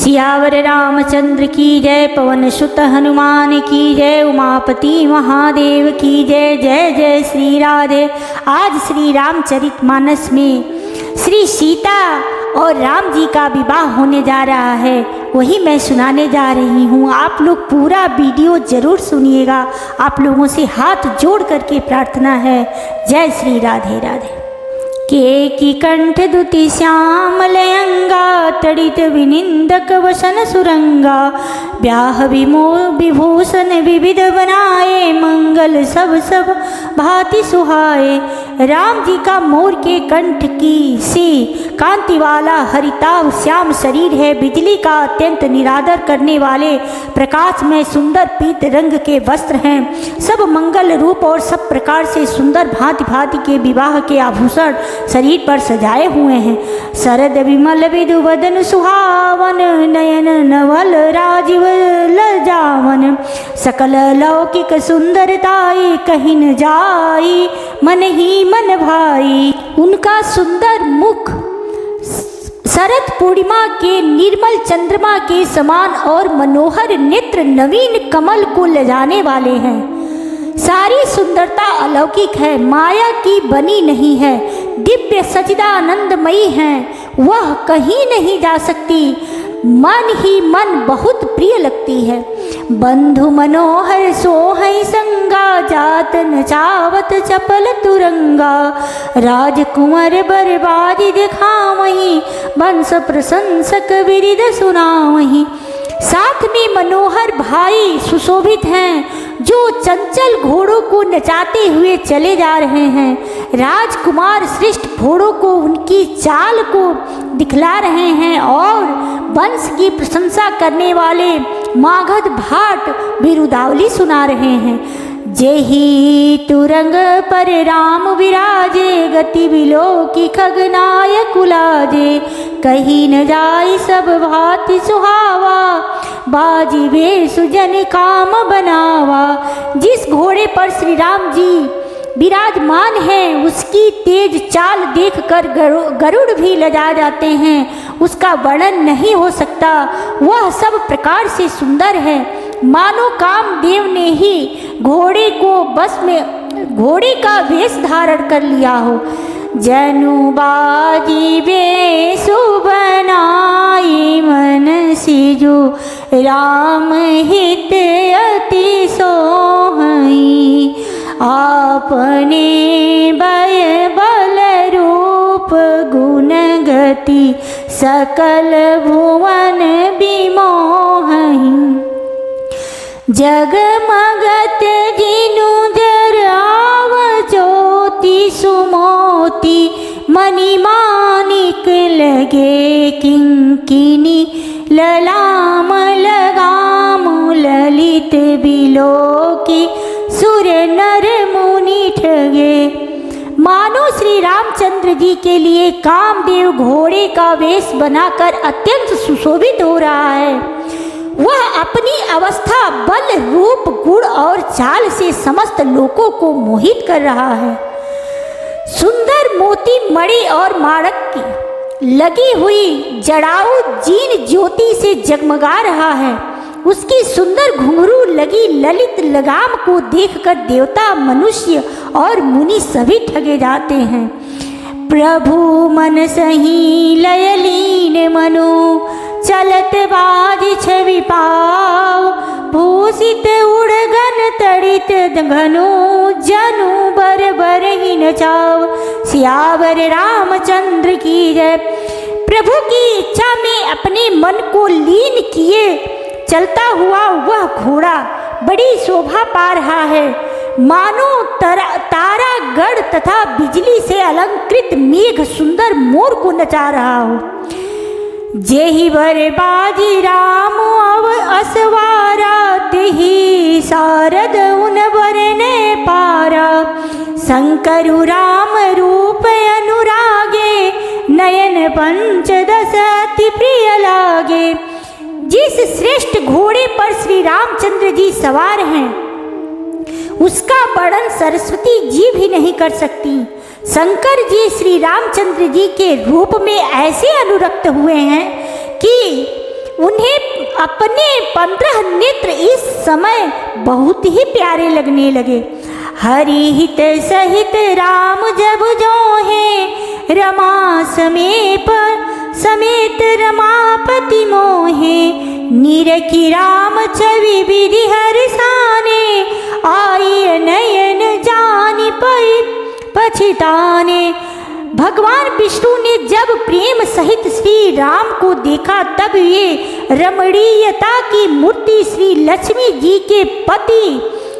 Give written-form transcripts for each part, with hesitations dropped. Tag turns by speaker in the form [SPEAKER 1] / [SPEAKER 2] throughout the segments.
[SPEAKER 1] सियावर रामचंद्र की जय, पवन सुत हनुमान की जय, उमापति महादेव की जय। जय जय श्री राधे। आज श्री रामचरितमानस में श्री सीता और राम जी का विवाह होने जा रहा है, वही मैं सुनाने जा रही हूँ। आप लोग पूरा वीडियो जरूर सुनिएगा। आप लोगों से हाथ जोड़ करके प्रार्थना है। जय श्री राधे राधे। केकी कंठ दुति श्यामलयंगा, तड़ित विनिंदक वसन सुरंगा, ब्याह विभूषण विविध बनाए, मंगल सब सब भांति सुहाए। राम जी का मोर के कंठ की सी कांति वाला हरिताभ श्याम शरीर है, बिजली का अत्यंत निरादर करने वाले प्रकाश में सुंदर पीत रंग के वस्त्र हैं। सब मंगल रूप और सब प्रकार से सुंदर भांति भांति के विवाह के आभूषण शरीर पर सजाए हुए हैं। शरद विमल विधु वदन सुहावन, नयन नवल राजीव लजावन, सकल लौकिक सुंदरताई कहीं न जाई, मन ही मन भाई। उनका सुंदर मुख शरद पूर्णिमा के निर्मल चंद्रमा के समान और मनोहर नेत्र नवीन कमल को लजाने वाले हैं। सारी सुंदरता अलौकिक है, माया की बनी नहीं है, दिव्य सच्चिदानंदमयी है, वह कहीं नहीं जा सकती, मन ही मन बहुत प्रिय लगती है। बंधु मनोहर सोहै संगा, जात नचावत चपल तुरंगा, राजकुंवर बरबाजी दिखावहीं, वंश प्रशंसक विरिद सुनावहीं। साथ में मनोहर भाई सुशोभित हैं, जो चंचल घोड़ों को नचाते हुए चले जा रहे हैं। राजकुमार श्रेष्ठ घोड़ों को उनकी चाल को दिखला रहे हैं और वंश की प्रशंसा करने वाले मागध भाट बिरुदावली सुना रहे हैं। जेहि तुरंग पर राम विराजे, गति विलोकी खगनाय कुलाजे, कहीं न जाई सब भांति सुहावा, बाजी वे सुजन काम बनावा। जिस घोड़े पर श्री राम जी विराजमान हैं, उसकी तेज चाल देखकर गरुड़ भी लजा जाते हैं। उसका वर्णन नहीं हो सकता, वह सब प्रकार से सुंदर है, मानो कामदेव ने ही घोड़े को बस में घोड़े का वेश धारण कर लिया हो। जनु बाजी वेशु बनाई, मन सिजु राम हित अति सोहई, आपने बय बल रूप गुण गति, सकल भुवन बिमोहई। जगमगत जिनु जराव ज्योति सुमोती, मणिमाणिक लगे किंकिनी, ललाम लगाम ललित बिलोकी, सुर नर मुनि ठगे। मानो श्री रामचंद्र जी के लिए कामदेव घोड़े का वेश बनाकर अत्यंत सुशोभित हो रहा है। वह अपनी अवस्था, बल, रूप, गुण और चाल से समस्त लोगों को मोहित कर रहा है। सुंदर मोती मणि और माणक की लगी हुई जड़ाऊ जीन ज्योति से जगमगा रहा है। उसकी सुंदर घुंघरू लगी ललित लगाम को देखकर देवता, मनुष्य और मुनि सभी ठगे जाते हैं। प्रभु मन सही लय लीन मनु, चलत बाज छवि पाव, भूषित उड़गन तड़ित घनु, जनु बर बर ही नचाव। सियावर रामचंद्र की जय। प्रभु की इच्छा में अपने मन को लीन किए चलता हुआ वह घोड़ा बड़ी शोभा पा रहा है, मानो तारागढ़ तथा बिजली से अलंकृत मेघ सुंदर मोर को नचा रहा हो। जेहि बर बाजी राम अव असवारा, तेहि सारद उन बरने पारा, शंकरु राम रूप अनुरागे, नयन पंचदश अति प्रिय लागे। जिस श्रेष्ठ घोड़े पर श्री रामचंद्र जी सवार हैं, उसका वर्णन सरस्वती जी भी नहीं कर सकती। शंकर जी श्री रामचंद्र जी के रूप में ऐसे अनुरक्त हुए हैं कि उन्हें अपने 15 नेत्र इस समय बहुत ही प्यारे लगने लगे। हरि हित सहित राम जब जो है, रमा समेत रमापति मोहे, निरखी राम छवि विधि हर्षाने, आई नयन जानि पछिताने। भगवान विष्णु ने जब प्रेम सहित श्री राम को देखा, तब ये रमणीयता की मूर्ति श्री लक्ष्मी जी के पति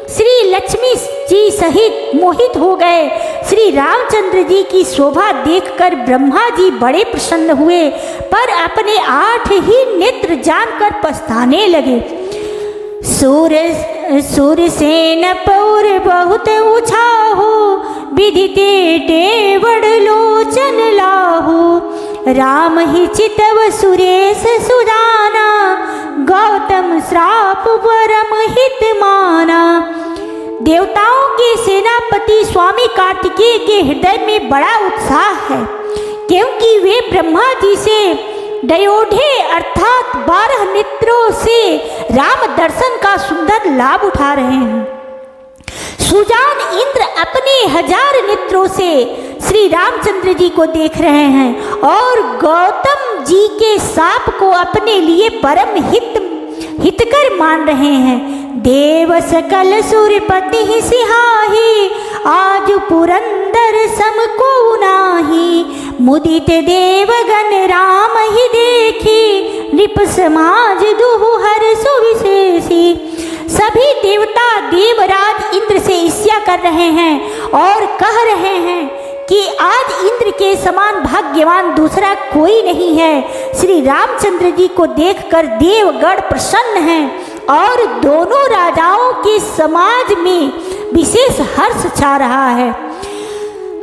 [SPEAKER 1] श्री लक्ष्मी जी सहित मोहित हो गए। श्री रामचंद्र जी की शोभा देखकर ब्रह्मा जी बड़े प्रसन्न हुए, पर अपने 8 ही नेत्र जानकर पछताने लगे। सूरसेन पौर बहुत उछाहु, विदिते टेवड़ लोचन लाहु, राम ही चितव सुरेश सुजाना, गौतम श्राप परम हित माना। देवताओं के सेनापति स्वामी कार्तिकेय के हृदय में बड़ा उत्साह है, क्योंकि वे ब्रह्मा जी से दयोढ़े अर्थात 12 नेत्रों से राम दर्शन का सुंदर लाभ उठा रहे हैं। सुजान इंद्र अपने 1000 नेत्रों से श्री रामचंद्र जी को देख रहे हैं और गौतम जी के साप को अपने लिए परम हितकर मान रहे हैं। देव सकल सुरपति सिहाही, आज पुरंदर सम को नाही, मुदित देवगण राम ही देखी, नृप समाज दुहु हर्षु विशेषी। सभी देवता देवराज इंद्र से ईर्ष्या कर रहे हैं और कह रहे हैं कि आज इंद्र के समान भाग्यवान दूसरा कोई नहीं है। श्री रामचंद्र जी को देखकर देवगण प्रसन्न हैं और दोनों राजाओं के समाज में विशेष हर्ष छा रहा है।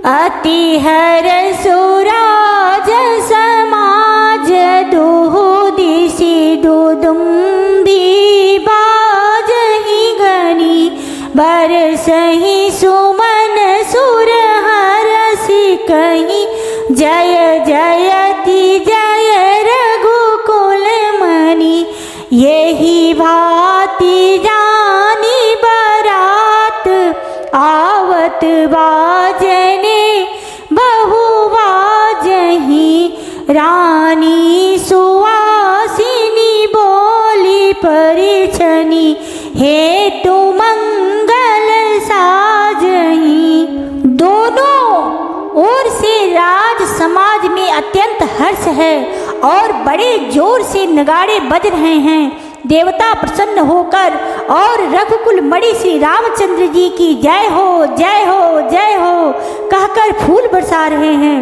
[SPEAKER 1] अति हर्षो राज समाज, दुहु दिशि दुदुम्बी बाजहि गनी, बरसहि सुमन सुर हरसि कहि, जय जयति जय रघुकुल मणि, यही भांति जानी बरात, आवत बाजने बहु बाजहि, रानी सुवासिनी बोली परिछनी, हेतु मंगल साजहि। दोनों ओर से राज समाज में अत्यंत हर्ष है और बड़े जोर से नगाड़े बज रहे हैं। देवता प्रसन्न होकर और रघुकुल मणि श्री रामचंद्र जी की जय हो जय हो जय हो कहकर फूल बरसा रहे हैं।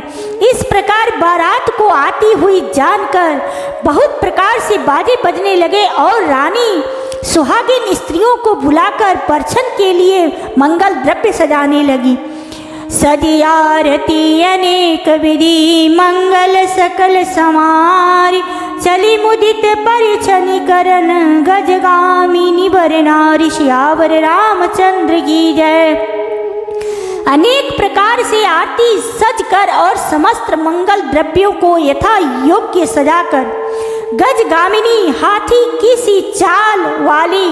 [SPEAKER 1] इस प्रकार बारात को आती हुई जानकर बहुत प्रकार से बाजे बजने लगे और रानी सुहागिन स्त्रियों को बुलाकर परछन के लिए मंगल द्रव्य सजाने लगी। सजी आरती अनेक विधि, मंगल सकल समारी, चली मुदित परिछनि करन, गजगामिनी वर नारी, सियावर रामचंद्र की जय। अनेक प्रकार से आरती सज कर और समस्त मंगल द्रव्यों को यथा योग्य सजाकर गजगामिनी हाथी की सी चाल वाली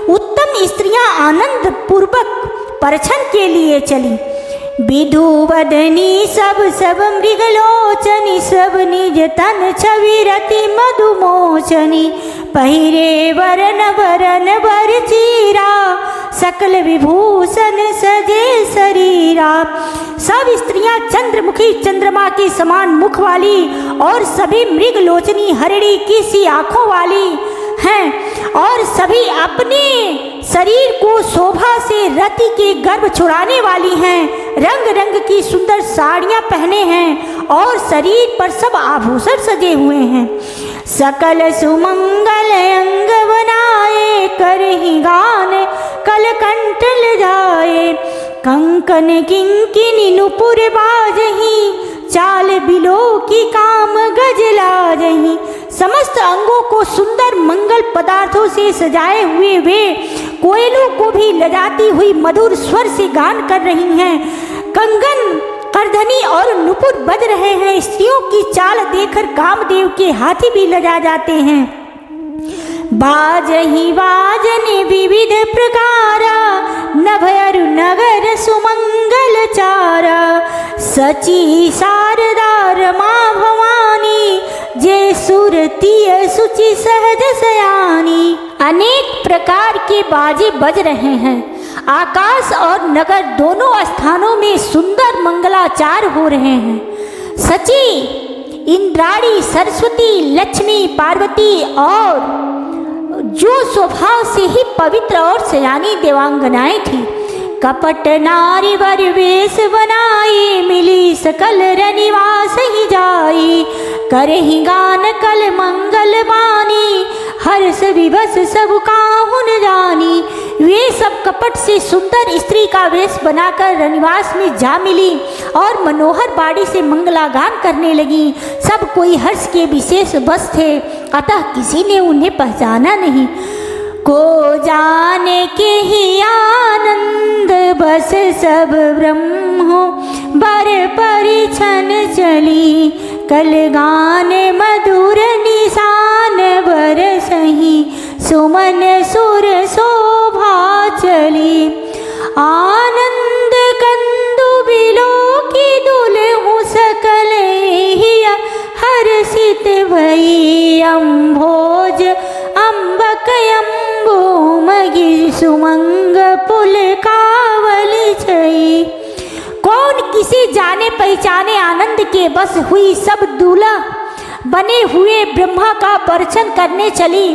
[SPEAKER 1] उत्तम स्त्रियां आनंद पूर्वक परछन के लिए चली। विधु वदनी सब मृगलोचनी, सब निज तन छवि रति मधुमोचनी, पहिरे वरन वर चीरा, सकल विभूषण सजे शरीरा। सब स्त्रियां चंद्रमुखी चंद्रमा के समान मुख वाली और सभी मृगलोचनी हरिणी की सी आंखों वाली हैं और सभी अपने शरीर को शोभा से रति के गर्भ छुड़ाने वाली हैं। रंग रंग की सुंदर साड़ियां पहने हैं और शरीर पर सब आभूषण सजे हुए हैं। सकल सुमंगल अंग बनाए, करहि गान कलकंठ लजाए, कंकन किंकिनी नुपुर बाजहि, चाल बिलो की काम गजला जही। समस्त अंगों को सुंदर मंगल पदार्थों से सजाए हुए वे कोयलों को भी लजाती हुई मधुर स्वर से गान कर रही हैं। कंगन करधनी और नुपुर बज रहे हैं। स्त्रियों की चाल देखकर कामदेव के हाथी भी लजा जाते हैं। बाजहि वाजनि विविध प्रकारा नभयरु नगर सुमंगल चारा सची शारदा रमा भवानी जे सुरतीय सुचि सहज सयानी। अनेक प्रकार के बाजे बज रहे हैं। आकाश और नगर दोनों स्थानों में सुंदर मंगलाचार हो रहे हैं। सची इंद्राणी सरस्वती लक्ष्मी पार्वती और जो स्वभाव से ही पवित्र और सयानी देवांगनाएं थी कपट नारी वर वेश बनाई मिली सकल रनिवास ही जाई करहि गान कल मंगल बानी हर्ष विभस सब काहुन जानी। वे सब कपट से सुंदर स्त्री का वेश बनाकर रनिवास में जा मिली और मनोहर बाड़ी से मंगलागान करने लगी। सब कोई हर्ष के विशेष बस थे, अतः किसी ने उन्हें पहचाना नहीं। को जाने के ही आनंद बस सब ब्रह्म बर परिछन चली कल गान मधुर निशान बर सही सुमन सुर शोभा चली। आनंद कंदु बिलो की दुलहु सकल हिया हर्षित भई अम्भोज अम्बक अम्बुमगी सुमंग पुल कावली छई। कौन किसी जाने पहचाने आनंद के बस हुई सब दूल्हा बने हुए ब्रह्मा का दर्शन करने चली।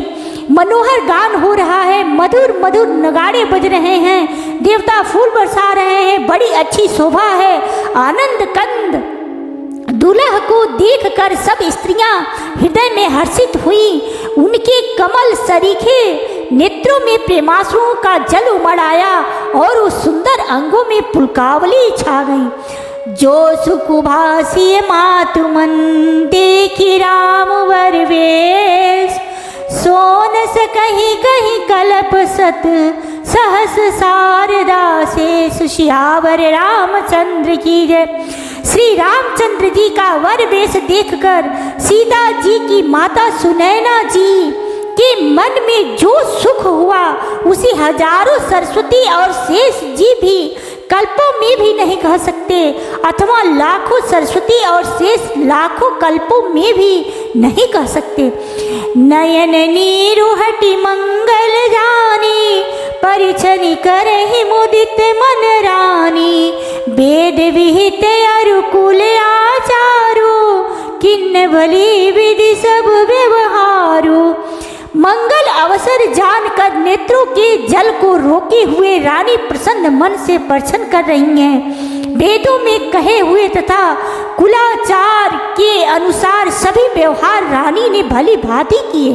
[SPEAKER 1] मनोहर गान हो रहा है, मधुर मधुर नगाड़े बज रहे हैं, देवता फूल बरसा रहे हैं, बड़ी अच्छी शोभा है। आनंद कंद दूल्हा को देखकर सब स्त्रियां हृदय में हर्षित हुई। उनके कमल सरीखे नेत्रों में प्रेमाश्रुओं का जल उमड़ आया और उस सुंदर अंगों में पुलकावली छा गई। जो सुकुभासी मातु मन देखी राम वर वेश सोनस कहीं कहीं कलप सत सहस शारदा से सुशियावर रामचंद्र की जय। श्री रामचंद्र जी का वर वेश देखकर सीता जी की माता सुनैना जी के मन में जो सुख हुआ उसे हजारों सरस्वती और शेष जी भी कल्पों में भी नहीं कह सकते, अथवा लाखों सरस्वती और शेष लाखों कल्पों में भी नहीं कह सकते। नयन नीरु हटि मंगल जानी परिछनि करहि मुदित मन रानी वेद विहित अरुकुल आचारू किन्न भली विधि सब व्यवहारू। मंगल अवसर जानकर नेत्रों के जल को रोके हुए रानी प्रसन्न मन से दर्शन कर रही हैं। वेदों में कहे हुए तथा कुलाचार के अनुसार सभी व्यवहार रानी ने भली भांति किए।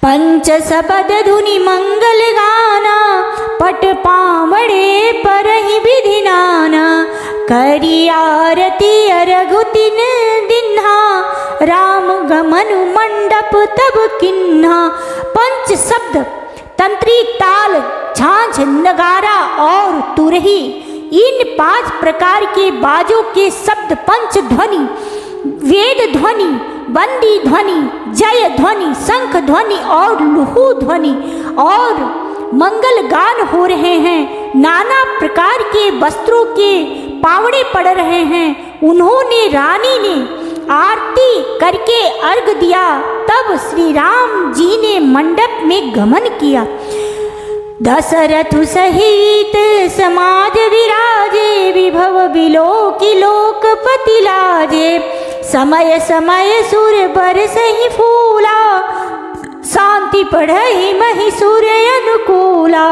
[SPEAKER 1] पंच सबद धुनि मंगल गाना पट पावड़े पर ही विधि नाना करी आरती रघुतिन दिन्हा राम गमनु मंडप तब किन्हा। पंच शब्द तंत्री ताल झांझ नगारा और तुरही इन 5 प्रकार के बाजों के शब्द पंच ध्वनि वेद ध्वनि बंदी ध्वनि जय ध्वनि शंख ध्वनि और लुहु ध्वनि और मंगल गान हो रहे हैं। नाना प्रकार के वस्त्रों के पावड़े पड़ रहे हैं। उन्होंने रानी ने आरती करके अर्घ दिया। तब श्री राम जी ने मंडप में गमन किया। दशरथ सहित समाज विराजे विभव बिलोकी लोकपति लाजे समय समय सुर बरसहि फूला शांति पढ़हि महि सूर्य अनुकूला।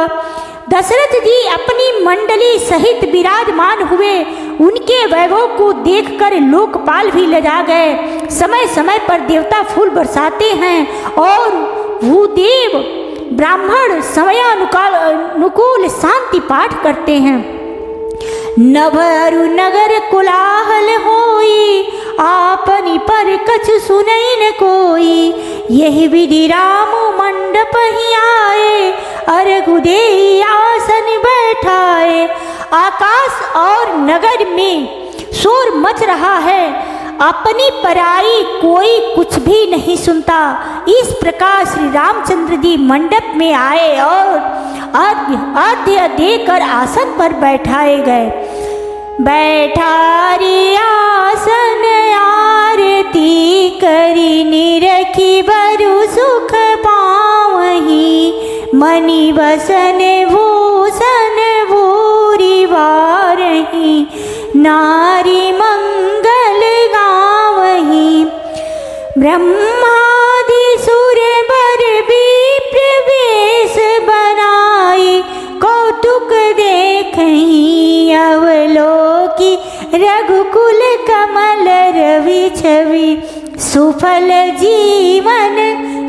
[SPEAKER 1] दशरथ जी अपनी मंडली सहित विराजमान हुए। उनके वैभव को देखकर लोकपाल भी लजा गए। समय समय पर देवता फूल बरसाते हैं और भूदेव ब्राह्मण समयानुकूल शांति पाठ करते हैं। नभरु नगर कोलाहल होई आपनी पर कछ सुनई न कोई यही विधि राम मंडप ही आए अर्घ देई आसन बैठाए। आकाश और नगर में शोर मच रहा है। अपनी पराई कोई कुछ भी नहीं सुनता। इस प्रकार श्री रामचंद्र जी मंडप में आए और अर्घ्य देकर आसन पर बैठाए गए। बैठा रे आसन आरती करी निरखी बरु सुख पावहीं, मणि बसन भूषण भूरि वारहीं, नारी मंगल गावहीं। ब्रह्मादि सुर बर विप्र वेश बनाई, कौतुक देखहीं अवलोकी रघुकुल कमल रवि छवि, सुफल जीवन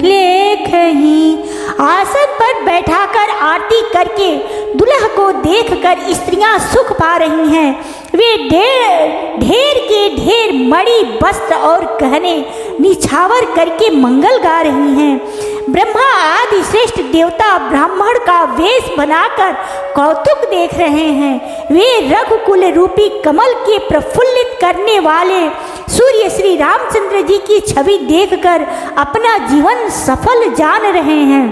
[SPEAKER 1] लेखहीं। आसन पर बैठाकर आरती करके दुल्हा को देखकर स्त्रियां सुख पा रही हैं। वे ढेर के ढेर मणि वस्त्र और गहने निछावर करके मंगल गा रही हैं। ब्रह्मा आदि श्रेष्ठ देवता ब्राह्मण का वेश बनाकर कौतुक देख रहे हैं। वे रघुकुल रूपी कमल के प्रफुल्लित करने वाले सूर्य श्री रामचंद्र जी की छवि देखकर अपना जीवन सफल जान रहे हैं।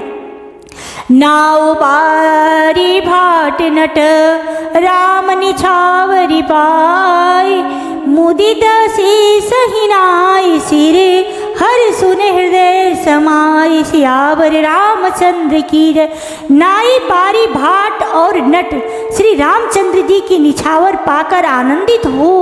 [SPEAKER 1] नाउ बारी भाट नट राम निछावरी पाई, मुदित शीस हिनाई सिरे हर सुन हृदय समाई। सियावर रामचंद्र की जय। नाई बारी भाट और नट श्री रामचंद्र जी की निछावर पाकर आनंदित हो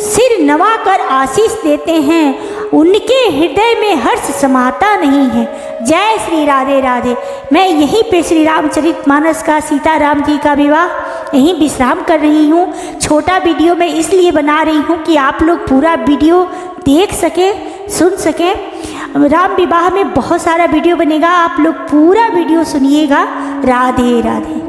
[SPEAKER 1] सिर नवाकर आशीष देते हैं। उनके हृदय में हर्ष समाता नहीं है। जय श्री राधे राधे। मैं यहीं पे श्री रामचरितमानस का सीताराम जी का विवाह यहीं विश्राम कर रही हूँ। छोटा वीडियो मैं इसलिए बना रही हूँ कि आप लोग पूरा वीडियो देख सके, सुन सके। राम विवाह में बहुत सारा वीडियो बनेगा, आप लोग पूरा वीडियो सुनिएगा। राधे राधे।